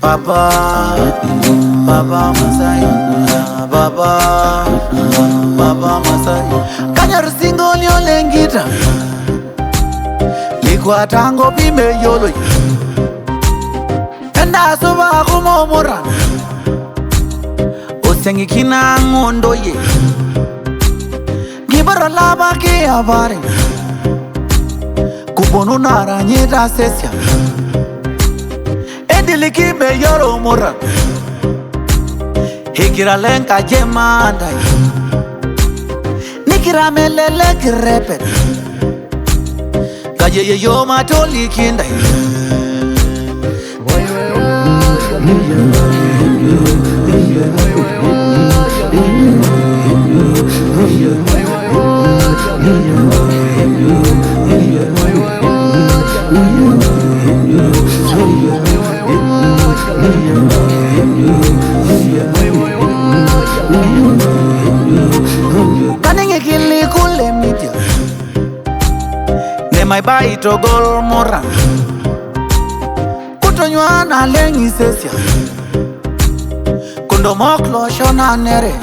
PAPAA Masai, PAPAA Masai. Kanyar single yo lengita, likwa tango pime yolo. Enda soba kumo mora, osengi kina ngondo ye. Gibara laba ke avare, kuponu nara nyeta sesya. Ediliki me yoro mora, hikira lenka jemanda, nikira melele REPETA, kaje ye yo matoli kinda. Kaninge kili kule media, ne mai bai to gol mora, kutonywa na lengi sesya, kundo moklo shona nere,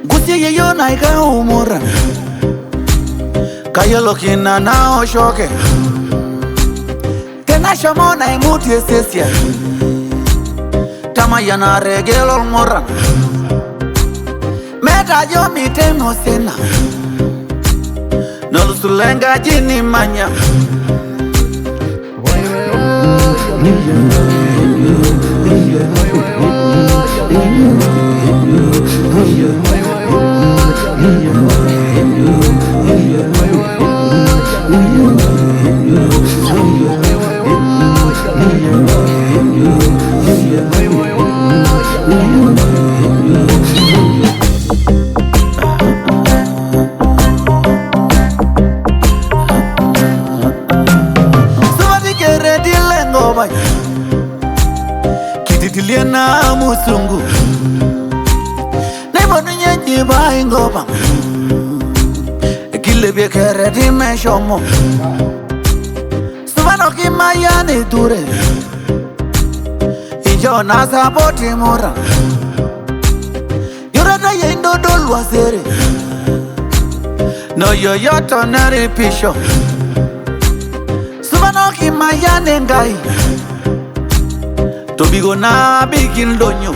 gusi ye yo na ika umora, kayelo kina na oshoke, kena shamona imuti sesya, tama yana regelo mora. Meta yo mitemo sena, no lusulenga jini manya. Kititiliana musungu Nebono nyenye bai ngoba Kilebye kereti me shomo Subano kimayane dure Ijo na sapoti mora Yurata yendo dolwa sere No yoyoto nari pisho Subano kimayane ngai Tobigo na bigil donyo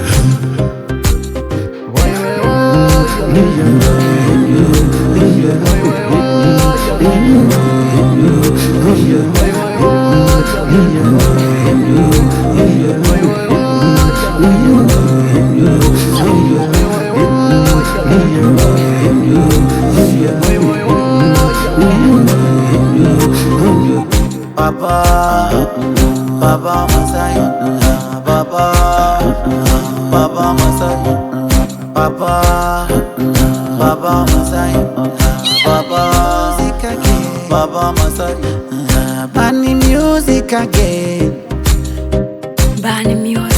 PAPAA Masai, PAPAA Masai, PAPAA Masai, PAPAA Masai, Bani music again. Bani music.